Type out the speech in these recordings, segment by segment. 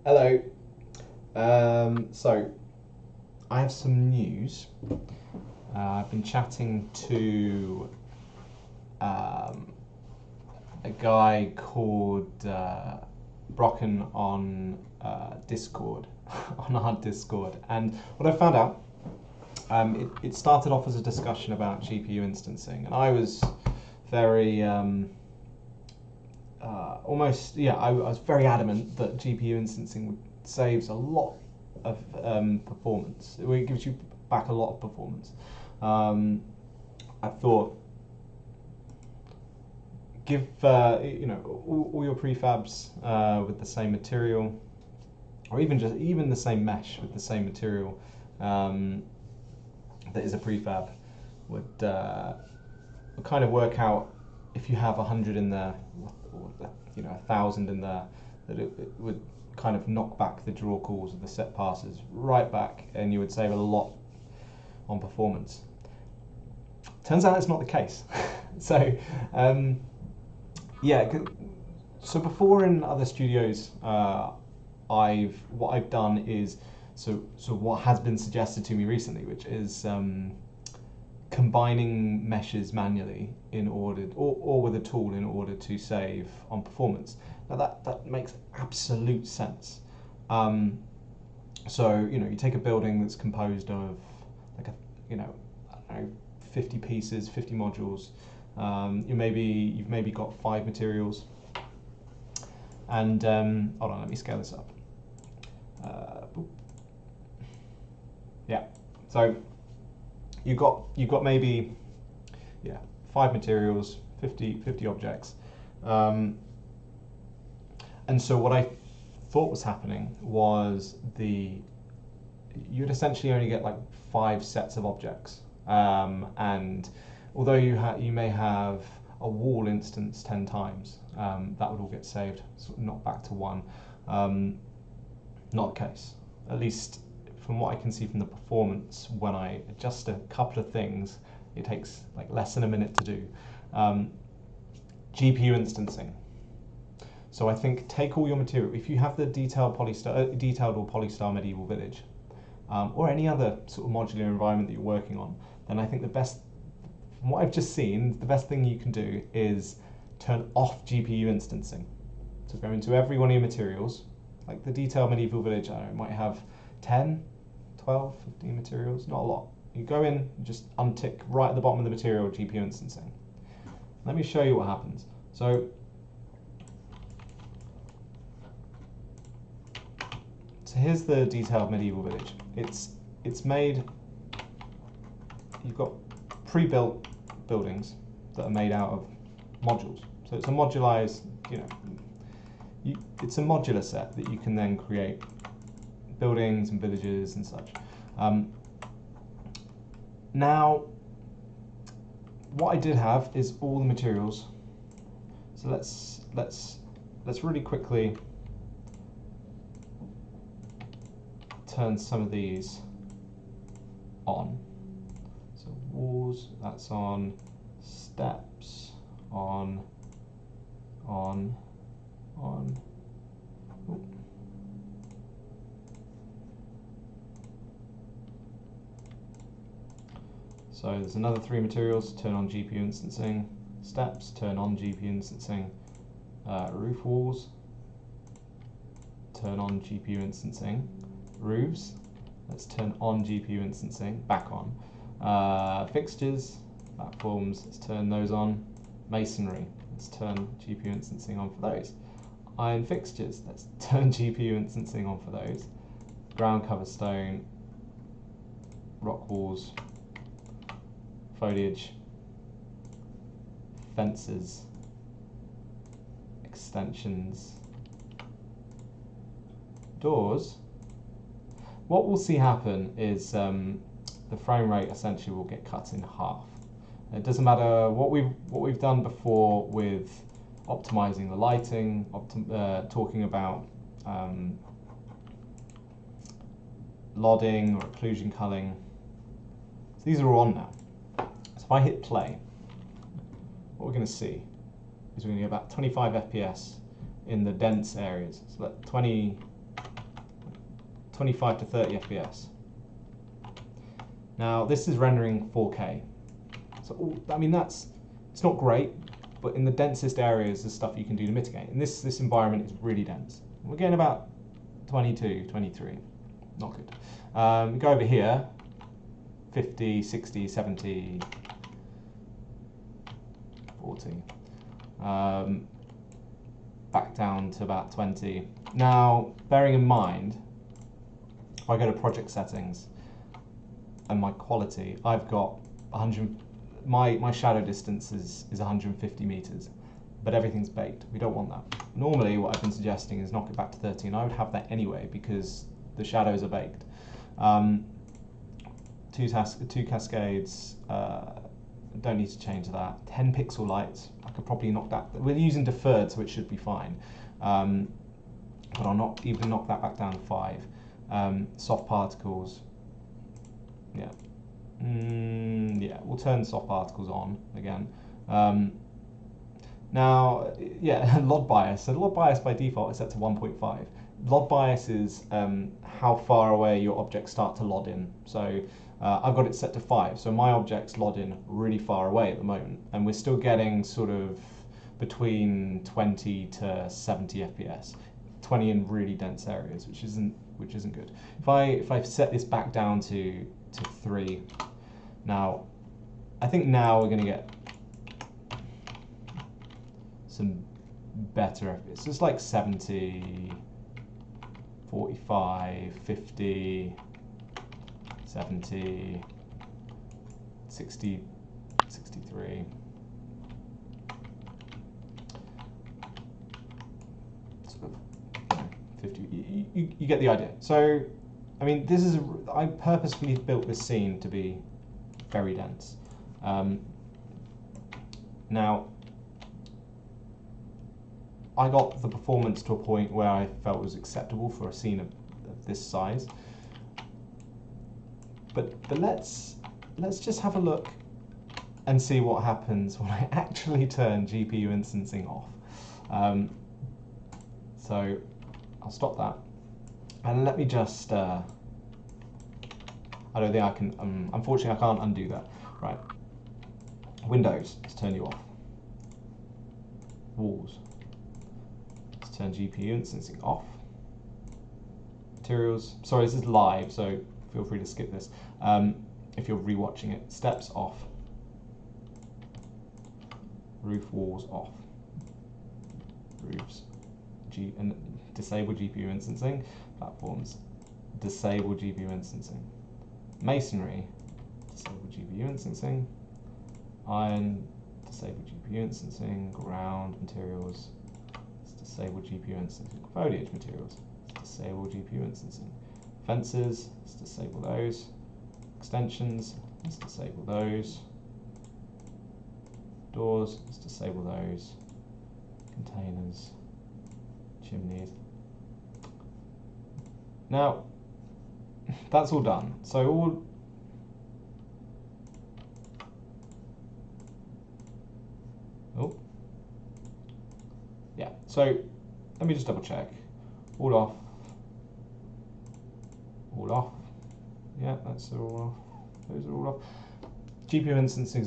Hello. So I have some news. I've been chatting to a guy called Brocken on Discord, on our Discord, and what I found out, it started off as a discussion about GPU instancing, and I was very I was very adamant that GPU instancing saves a lot of performance. It gives you back a lot of performance. I thought, give all your prefabs with the same material, or even the same mesh with the same material that is a prefab would kind of work out. If you have 100 in there, or 1,000 in there, that it would kind of knock back the draw calls of the set passes right back, and you would save a lot on performance. Turns out it's not the case. So so before in other studios, what I've done is so what has been suggested to me recently, which is combining meshes manually in order, or with a tool in order to save on performance. Now that makes absolute sense. So you take a building that's composed of like 50 pieces, 50 modules. You've maybe got 5 materials, and hold on, let me scale this up. Yeah, so you've got maybe 5 materials, 50 objects, and so what I thought was happening was you'd essentially only get like 5 sets of objects, and although you may have a wall instance 10 times, that would all get saved, sort of knocked back to 1. Not the case, at least from what I can see from the performance. When I adjust a couple of things, it takes like less than a minute to do. GPU instancing. So I think take all your material. If you have the detailed or polystar medieval village, or any other sort of modular environment that you're working on, then I think the best, from what I've just seen, the best thing you can do is turn off GPU instancing. So go into every one of your materials, like the detailed medieval village, I don't know, it might have 10, 12, 15 materials, not a lot. You go in, just untick right at the bottom of the material GPU instancing. Let me show you what happens. So here's the detailed medieval village. It's made, you've got pre-built buildings that are made out of modules. So it's a modularized, it's a modular set that you can then create buildings and villages and such. Now, what I did have is all the materials. So let's really quickly turn some of these on. So walls, that's on. Steps, on. Ooh. So there's another 3 materials, turn on GPU instancing. Steps, turn on GPU instancing. Roof walls, turn on GPU instancing. Roofs, let's turn on GPU instancing, back on. Fixtures, platforms, let's turn those on. Masonry, let's turn GPU instancing on for those. Iron fixtures, let's turn GPU instancing on for those. Ground cover stone, rock walls, foliage, fences, extensions, doors. What we'll see happen is the frame rate essentially will get cut in half. It doesn't matter what we've done before with optimizing the lighting, talking about lodding or occlusion culling. So these are all on now. So if I hit play, what we're going to see is we're going to get about 25 FPS in the dense areas. So let 20 25 to 30 FPS. Now this is rendering 4K. So I mean it's not great, but in the densest areas there's stuff you can do to mitigate. And this environment is really dense. We're getting about 22, 23, not good. Go over here, 50, 60, 70, 40. Back down to about 20. Now, bearing in mind, if I go to project settings and my quality, I've got 100. My shadow distance is 150 meters, but everything's baked. We don't want that. Normally, what I've been suggesting is knock it back to 30, and I would have that anyway because the shadows are baked. Two cascades. Don't need to change that. 10 pixel lights. I could probably knock that. We're using deferred, so it should be fine. But I'll not even knock that back down to 5. Soft particles. Yeah. Yeah, we'll turn soft particles on again. Now, yeah, LOD bias. So LOD bias by default is set to 1.5. LOD bias is how far away your objects start to LOD in. So I've got it set to 5. So my objects LOD in really far away at the moment, and we're still getting sort of between 20 to 70 FPS. 20 in really dense areas, which isn't good. If I set this back down to 3, now I think now we're going to get some better FPS. So it's like 70, 45, 50, 70, 60, 63. Sort of 50. You get the idea. So, I mean, I purposefully built this scene to be very dense. Now, I got the performance to a point where I felt was acceptable for a scene of this size. But let's just have a look and see what happens when I actually turn GPU instancing off. So I'll stop that, and let me just. I don't think I can. Unfortunately, I can't undo that. Right. Windows. Let's turn you off. Walls. Let's turn GPU instancing off. Materials. Sorry, this is live, so feel free to skip this if you're rewatching it. Steps off. Roof walls off. Roofs. And disable GPU instancing. Platforms. Disable GPU instancing. Masonry. Disable GPU instancing. Iron. Disable GPU instancing. Ground materials. Disable GPU instancing. Foliage materials. Disable GPU instancing. Fences, let's disable those. Extensions, let's disable those. Doors, let's disable those. Containers, chimneys. Now, that's all done. So yeah, so let me just double check. All off. All off. Yeah, that's all off. Those are all off. GPU instancing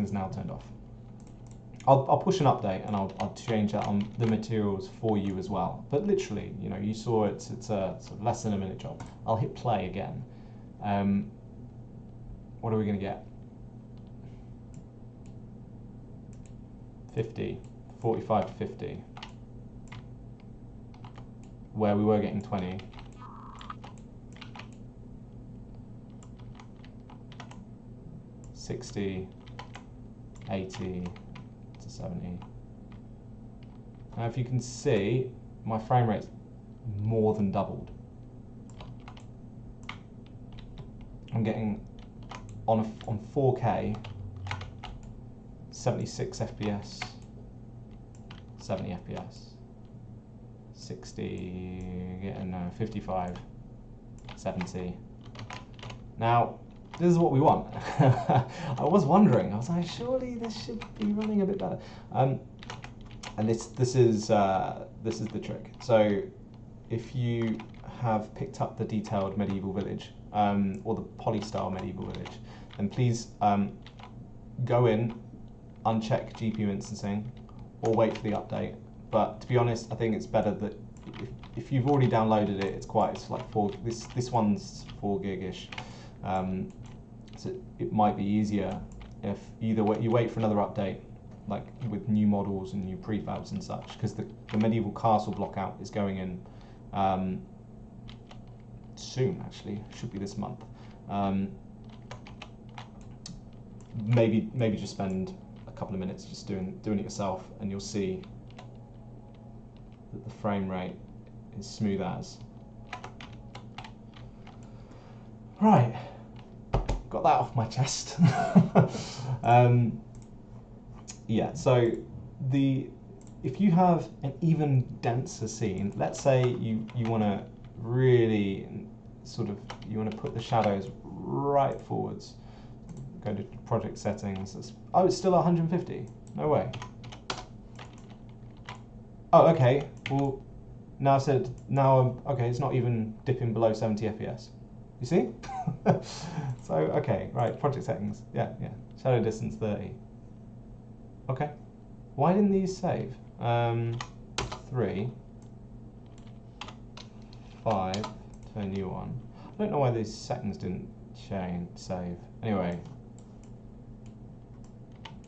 is now turned off. I'll push an update and I'll change that on the materials for you as well. But literally, you know, you saw it's a sort of less than a minute job. I'll hit play again. What are we going to get? 50, 45 to 50. Where we were getting 20. 60, 80 to 70. Now if you can see, my frame rate's more than doubled. I'm getting on 4K 76 FPS, 70 FPS, 60, getting 55, 70. Now, this is what we want. I was wondering, I was like, surely this should be running a bit better. And this is the trick. So if you have picked up the detailed medieval village or the poly-style medieval village, then please go in, uncheck GPU instancing, or wait for the update. But to be honest, I think it's better that if you've already downloaded it, it's like this one's 4 gig-ish. So it might be easier if either you wait for another update, like with new models and new prefabs and such, because the medieval castle block out is going in soon. Actually, should be this month. Maybe just spend a couple of minutes just doing it yourself, and you'll see that the frame rate is smooth as. Right, got that off my chest. Yeah, so if you have an even denser scene, let's say you want to really you want to put the shadows right forwards. Go to project settings. Oh, it's still 150. No way. Oh, okay. Well, okay. It's not even dipping below 70 FPS. You see? So okay, right. Project settings. Yeah. Shadow distance 30. Okay. Why didn't these save? 3, 5 to a new one. I don't know why these settings didn't save. Anyway.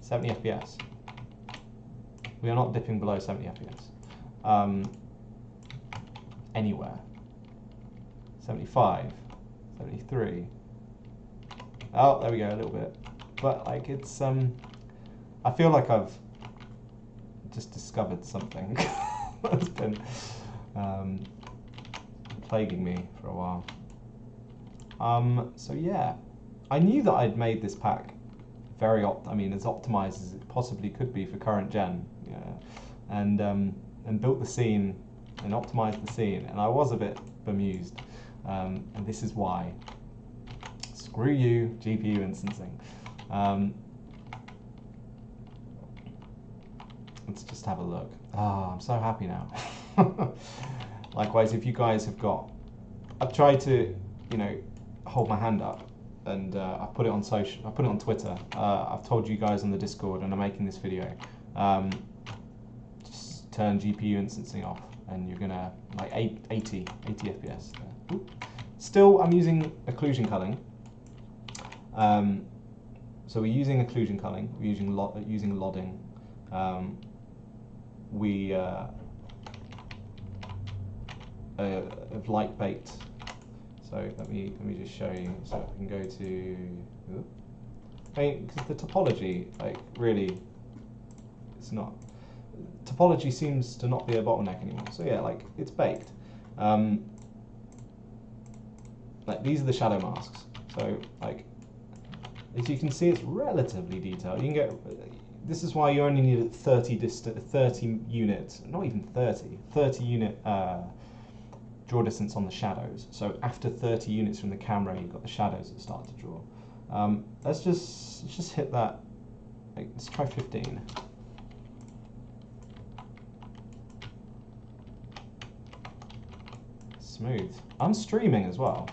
70 FPS. We are not dipping below 70 FPS. Anywhere. 75, 73. Oh, there we go, a little bit. But like it's, I feel like I've just discovered something that's been plaguing me for a while. So yeah, I knew that I'd made this pack very as optimized as it possibly could be for current gen, and built the scene and optimized the scene, and I was a bit bemused, and this is why. Screw you, GPU instancing. Let's just have a look. I'm so happy now. Likewise, if you guys have I've tried to, hold my hand up. And I put it on social. I put it on Twitter. I've told you guys on the Discord, and I'm making this video. Just turn GPU instancing off, and you're gonna like 80 FPS. There. Still, I'm using occlusion culling. So we're using occlusion culling. We're using lodding. We have light baked. So let me just show you. So I can go to, because the topology, really, it's not. Topology seems to not be a bottleneck anymore. So yeah, it's baked. These are the shadow masks. So as you can see, it's relatively detailed. You can get. This is why you only need 30 units, not even 30 unit. Draw distance on the shadows. So after 30 units from the camera, you've got the shadows that start to draw. Let's just hit that. Let's try 15. Smooth. I'm streaming as well.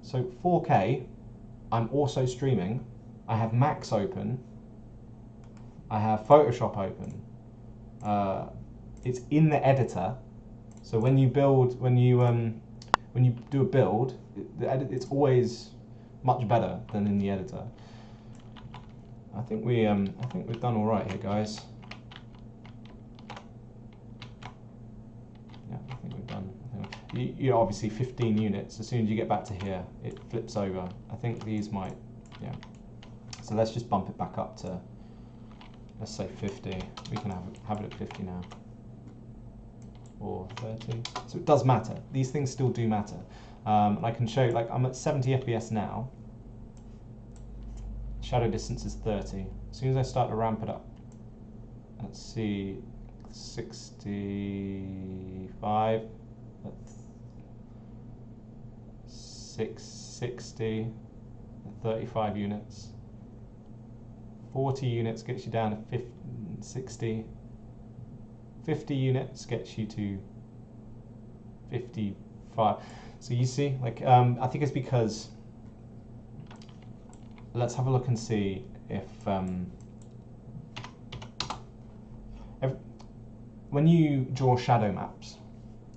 So 4K. I'm also streaming. I have Max open. I have Photoshop open. It's in the editor. So when you do a build, it's always much better than in the editor. I think we've done all right here, guys. Yeah, I think we've done. You obviously 15 units. As soon as you get back to here, it flips over. I think these might, yeah. So let's just bump it back up to, let's say 50. We can have it at 50 now. Or 30. So it does matter. These things still do matter. And I can show you, I'm at 70 FPS now. Shadow distance is 30. As soon as I start to ramp it up, let's see, 65, 660, 35 units. 40 units gets you down to 50, 60. 50 units gets you to 55. So you see, like, I think it's because, let's have a look and see if when you draw shadow maps,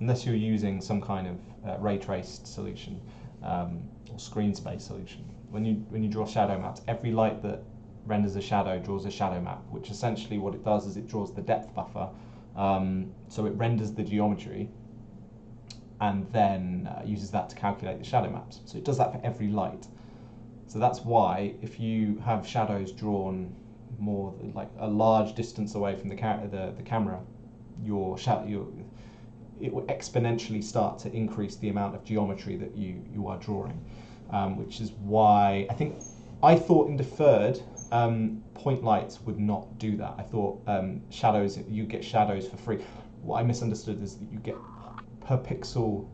unless you're using some kind of ray traced solution or screen space solution, when you draw shadow maps, every light that renders a shadow draws a shadow map, which essentially what it does is it draws the depth buffer, so it renders the geometry and then uses that to calculate the shadow maps. So it does that for every light. So that's why if you have shadows drawn more like a large distance away from the camera, it will exponentially start to increase the amount of geometry that you are drawing, which is why I thought in deferred point lights would not do that. I thought shadows, you get shadows for free. What I misunderstood is that you get per pixel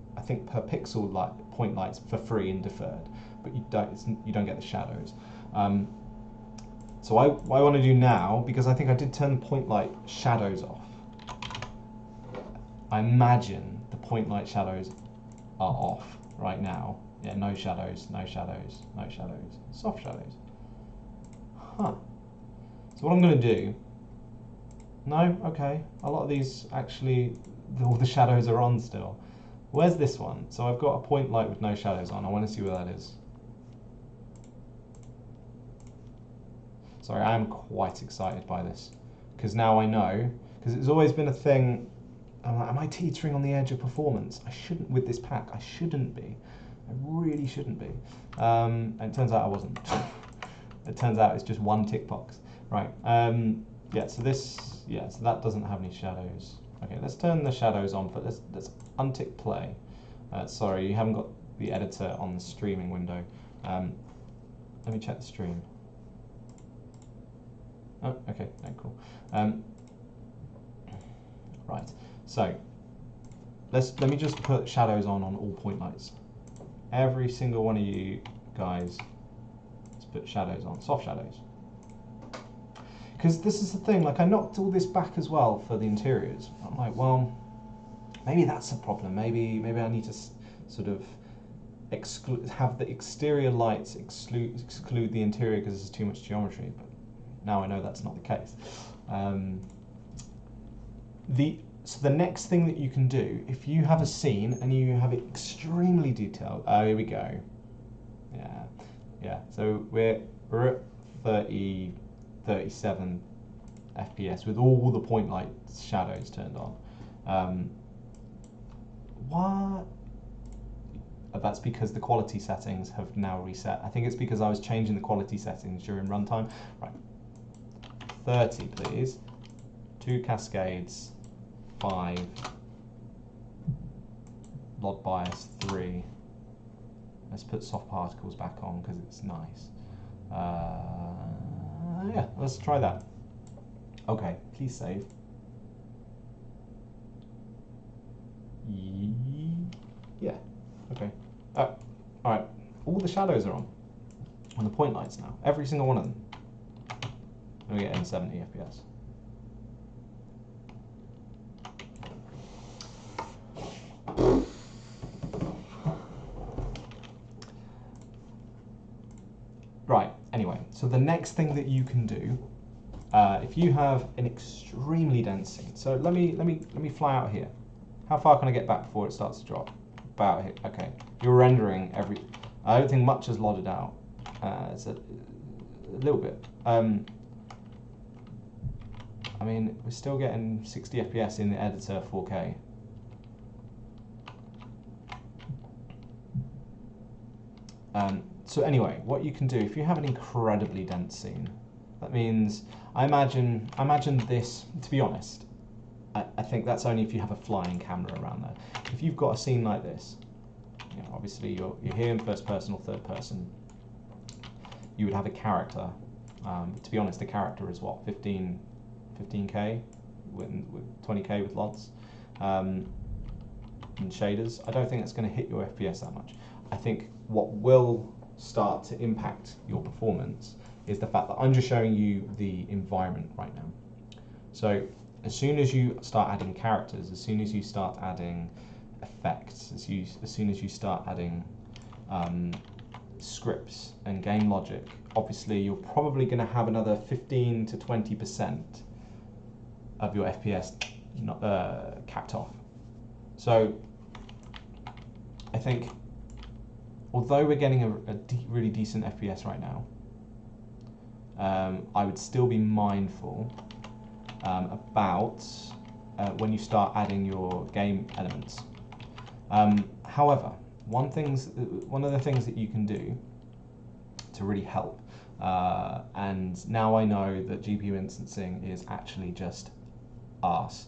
light point lights for free in deferred, but you don't get the shadows. So what I want to do now, because I think I did turn the point light shadows off, I imagine the point light shadows are off right now. Yeah, no shadows, no shadows, no shadows, soft shadows. Huh. So what I'm going to do, no, okay, a lot of these actually, all the shadows are on still. Where's this one? So I've got a point light with no shadows on. I want to see where that is. Sorry, I am quite excited by this, because now I know, because it's always been a thing, I'm like, am I teetering on the edge of performance? I shouldn't with this pack, I shouldn't be. I really shouldn't be. And it turns out I wasn't. It turns out it's just one tick box. Right, yeah, so that doesn't have any shadows. Okay, let's turn the shadows on, but let's untick play. Sorry, you haven't got the editor on the streaming window. Let me check the stream. Oh, okay, cool. Right, so let me just put shadows on all point lights. Every single one of you guys, let's put shadows on, soft shadows. Because this is the thing, like I knocked all this back as well for the interiors. I'm like, well, maybe that's a problem. Maybe I need to sort of have the exterior lights exclude the interior because there's too much geometry. But now I know that's not the case. So the next thing that you can do, if you have a scene and you have it extremely detailed, here we go. Yeah. So we're at 37 FPS with all the point light shadows turned on. What? That's because the quality settings have now reset. I think it's because I was changing the quality settings during runtime. Right. 30, please. 2 cascades. 5. Log bias 3. Let's put soft particles back on because it's nice. Yeah, let's try that. Okay, please save. Yeah, okay. Oh, alright, all the shadows are on the point lights now. Every single one of them. And we get in 70 FPS. Right, anyway, so the next thing that you can do, if you have an extremely dense scene, so let me fly out here. How far can I get back before it starts to drop? About here, okay. You're rendering I don't think much has lodded out. It's a little bit. I mean, we're still getting 60 FPS in the editor 4K. So anyway, what you can do, if you have an incredibly dense scene, that means, I imagine this, to be honest, I think that's only if you have a flying camera around there. If you've got a scene like this, you know, obviously you're here in first person or third person, you would have a character. To be honest, the character is what, 15K with 20K with LODs and shaders. I don't think that's going to hit your FPS that much. I think what will start to impact your performance is the fact that I'm just showing you the environment right now. So as soon as you start adding characters, as soon as you start adding effects as soon as you start adding scripts and game logic. Obviously, you're probably going to have another 15 to 20% of your FPS not, capped off. So I think, although we're getting a really decent FPS right now, I would still be mindful about when you start adding your game elements. However, one of the things that you can do to really help, and now I know that GPU instancing is actually just arse.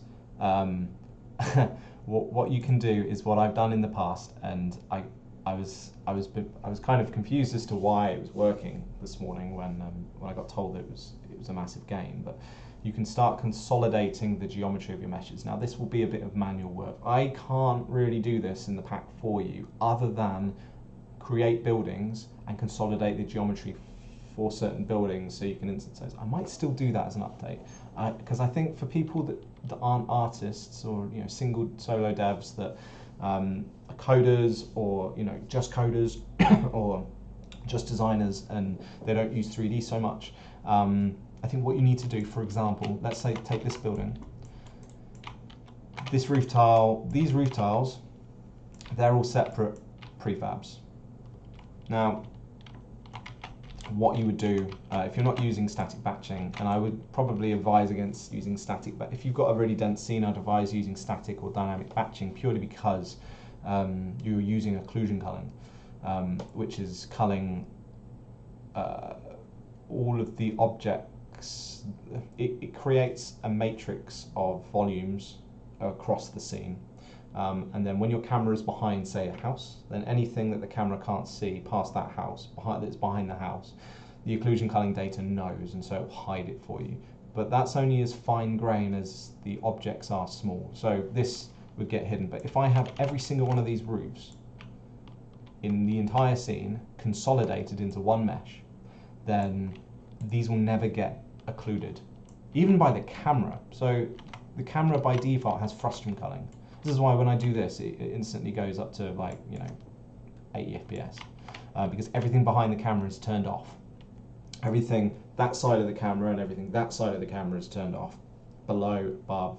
What you can do is what I've done in the past, and I was kind of confused as to why it was working this morning when I got told that it was a massive gain. But you can start consolidating the geometry of your meshes. Now this will be a bit of manual work. I can't really do this in the pack for you, other than create buildings and consolidate the geometry for certain buildings so you can instance those. I might still do that as an update, because I think for people that aren't artists, or single solo devs that are coders, or just coders or just designers, and they don't use 3D so much, I think what you need to do, for example, let's say take this building, this roof tile, these roof tiles, they're all separate prefabs. Now what you would do if you're not using static batching, and I would probably advise against using static, but if you've got a really dense scene, I'd advise using static or dynamic batching, purely because you're using occlusion culling, which is culling all of the objects. It creates a matrix of volumes across the scene, and then when your camera is behind, say, a house, then anything that the camera can't see past that house, that's behind the house, the occlusion culling data knows, and so it will hide it for you. But that's only as fine grain as the objects are small, so this would get hidden. But if I have every single one of these roofs in the entire scene consolidated into one mesh, then these will never get occluded, even by the camera. So the camera by default has frustum culling. This is why when I do this, it instantly goes up to 80 FPS, because everything behind the camera is turned off. Everything that side of the camera and everything that side of the camera is turned off. Below, above.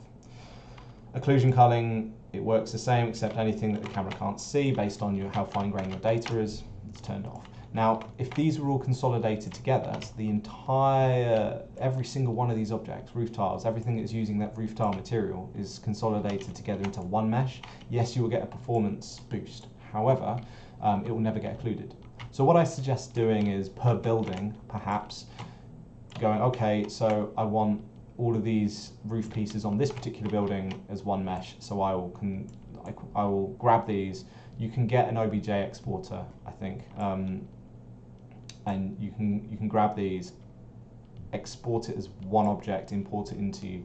Occlusion culling, it works the same, except anything that the camera can't see based on how fine-grained your data is, it's turned off. Now, if these were all consolidated together, so the every single one of these objects, roof tiles, everything that's using that roof tile material is consolidated together into one mesh, yes, you will get a performance boost. However, it will never get occluded. So what I suggest doing is, per building, perhaps, going, okay, so I want all of these roof pieces on this particular building as one mesh, so I will grab these. You can get an OBJ exporter, I think, and you can grab these, export it as one object, import it into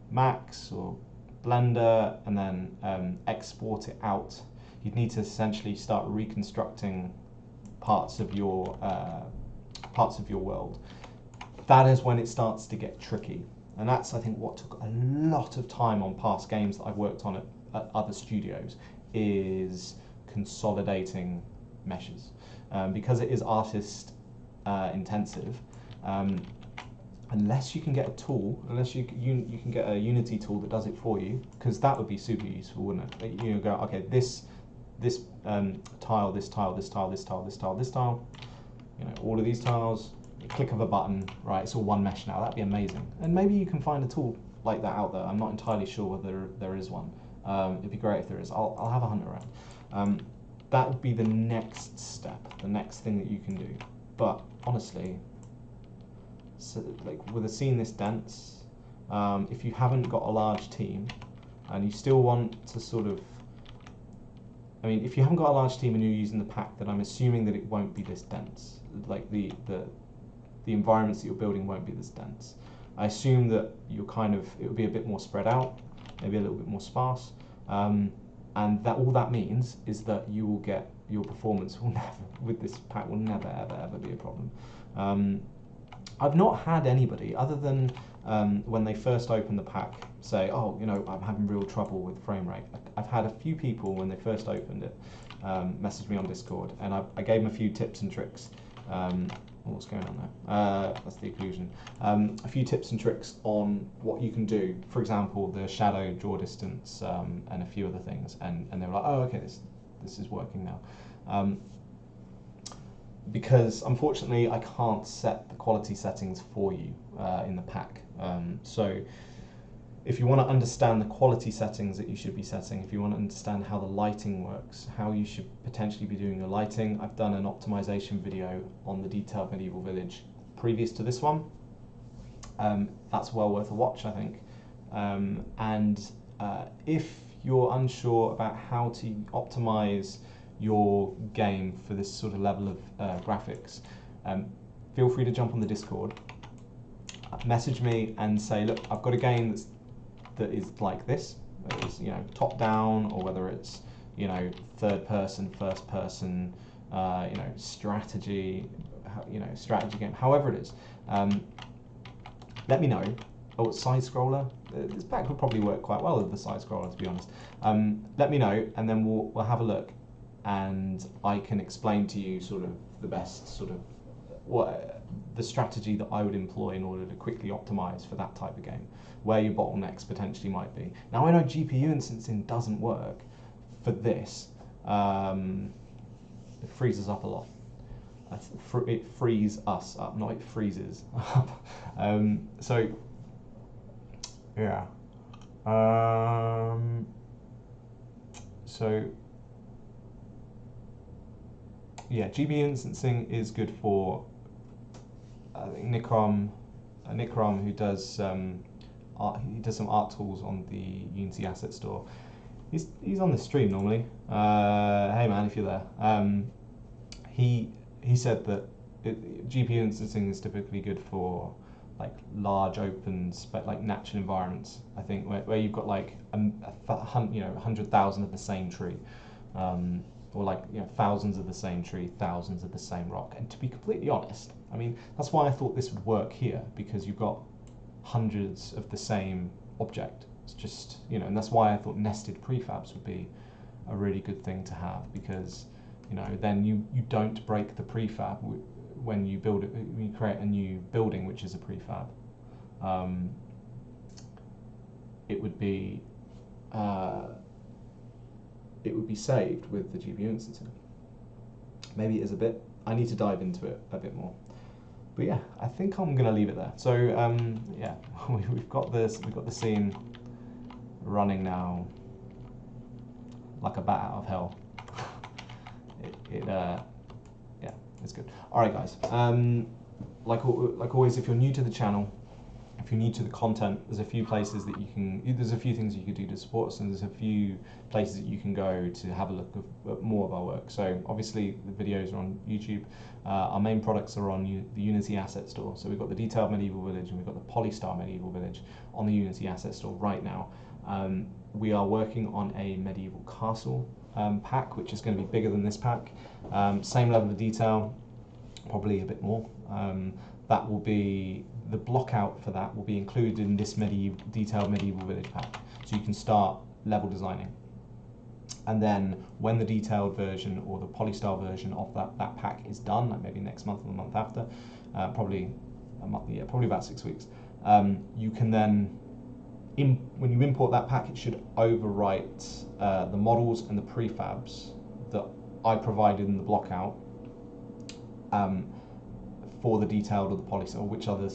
Max or Blender, and then export it out. You'd need to essentially start reconstructing parts of your world. That is when it starts to get tricky, and that's, I think, what took a lot of time on past games that I've worked on at other studios, is consolidating meshes, because it is artist intensive. Unless you can get a tool, unless you can get a Unity tool that does it for you, because that would be super useful, wouldn't it? You go, okay, this tile, this tile, this tile, this tile, this tile, this tile, all of these tiles, click of a button, right, it's all one mesh now. That'd be amazing. And maybe you can find a tool like that out there. I'm not entirely sure whether there is one. It'd be great if there is. I'll have a hunt around. That would be the next step, the next thing that you can do. But honestly, so, with a scene this dense, if you haven't got a large team and you still want to sort of, if you haven't got a large team and you're using the pack, then I'm assuming that it won't be this dense. Like the environments that you're building won't be this dense. I assume that it will be a bit more spread out, maybe a little bit more sparse, and that all that means is that you will get, your performance will never, with this pack, will never ever be a problem. I've not had anybody, other than when they first opened the pack, say, oh, you know, I'm having real trouble with frame rate. I've had a few people, when they first opened it, message me on Discord, and I gave them a few tips and tricks. What's going on there? That's the occlusion. A few tips and tricks on what you can do. For example, the shadow, draw distance, and a few other things. And they were like, oh, okay, this is working now. Because unfortunately, I can't set the quality settings for you in the pack. So if you want to understand the quality settings that you should be setting, if you want to understand how the lighting works, how you should potentially be doing your lighting, I've done an optimization video on the Detailed Medieval Village previous to this one. That's well worth a watch, I think. If you're unsure about how to optimize your game for this sort of level of graphics, feel free to jump on the Discord, message me and say, look, I've got a game that is like this, whether it's, you know, top down, or whether it's, you know, third person, first person, you know, strategy, you know, strategy game, however it is. Let me know. Oh, side scroller. This pack would probably work quite well with the side scroller, to be honest. Let me know, and then we'll have a look, and I can explain to you sort of the best sort of the strategy that I would employ in order to quickly optimize for that type of game, where your bottlenecks potentially might be. Now, I know GPU instancing doesn't work for this. It freezes up a lot. It frees us up, not it freezes up. So, yeah. Yeah, GPU instancing is good for Nikram, who does some art tools on the Unity Asset Store. He's on the stream normally. Hey man, if you're there. He said that GPU instancing is typically good for like large open, like natural environments. I think where you've got like 100,000 of the same tree. Or like, you know, thousands of the same tree, thousands of the same rock. And to be completely honest, I mean, that's why I thought this would work here, because you've got hundreds of the same object. It's just, you know, and that's why I thought nested prefabs would be a really good thing to have, because, you know, then you don't break the prefab when you build it, when you create a new building, which is a prefab. It would be saved with the GPU instancing. Maybe it is a bit. I need to dive into it a bit more. But yeah, I think I'm gonna leave it there. So yeah, we've got the scene running now like a bat out of hell. Yeah, it's good. All right, guys. Like always, if you're new to the channel, if you're new to the content, there's a few places that you can, there's a few things you could do to support us, and there's a few places that you can go to have a look at more of our work. So obviously the videos are on YouTube. Our main products are on the Unity Asset Store. So we've got the Detailed Medieval Village and we've got the Polystar Medieval Village on the Unity Asset Store right now. We are working on a medieval castle pack, which is going to be bigger than this pack. Same level of detail, probably a bit more. That will be, the block out for that will be included in this Detailed Medieval Village pack. So you can start level designing. And then when the detailed version or the Polystar version of that pack is done, like maybe next month or the month after, probably a month, yeah, probably about 6 weeks, you can then, when you import that pack, it should overwrite the models and the prefabs that I provided in the block out for the detailed or the polystar, or whichever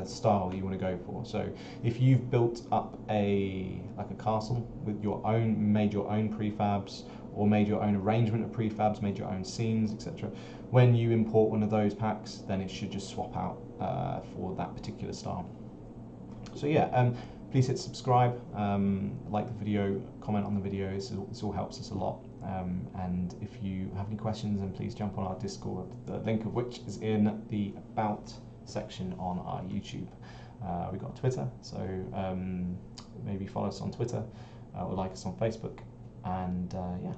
style you want to go for. So if you've built up like a castle with made your own prefabs, or made your own arrangement of prefabs, made your own scenes, etc., when you import one of those packs, then it should just swap out for that particular style. So yeah, please hit subscribe, like the video, comment on the video. This all helps us a lot. And if you have any questions, then please jump on our Discord, the link of which is in the About section on our YouTube. We've got Twitter, so maybe follow us on Twitter, or like us on Facebook. And yeah, I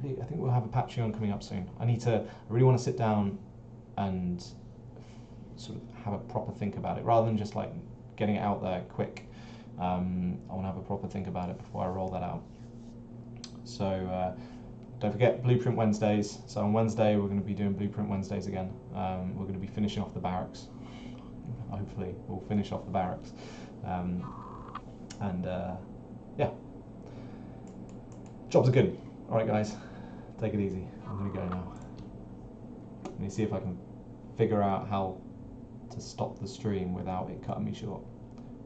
think we'll have a Patreon coming up soon. I really want to sit down and sort of have a proper think about it rather than just like getting it out there quick. I want to have a proper think about it before I roll that out. So don't forget Blueprint Wednesdays. So on Wednesday we're going to be doing Blueprint Wednesdays again. We're going to be finishing off the barracks. Hopefully we'll finish off the barracks. Yeah, jobs are good. All right, guys, take it easy. I'm going to go now. Let me see if I can figure out how to stop the stream without it cutting me short.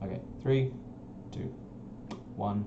Okay, 3, 2, 1.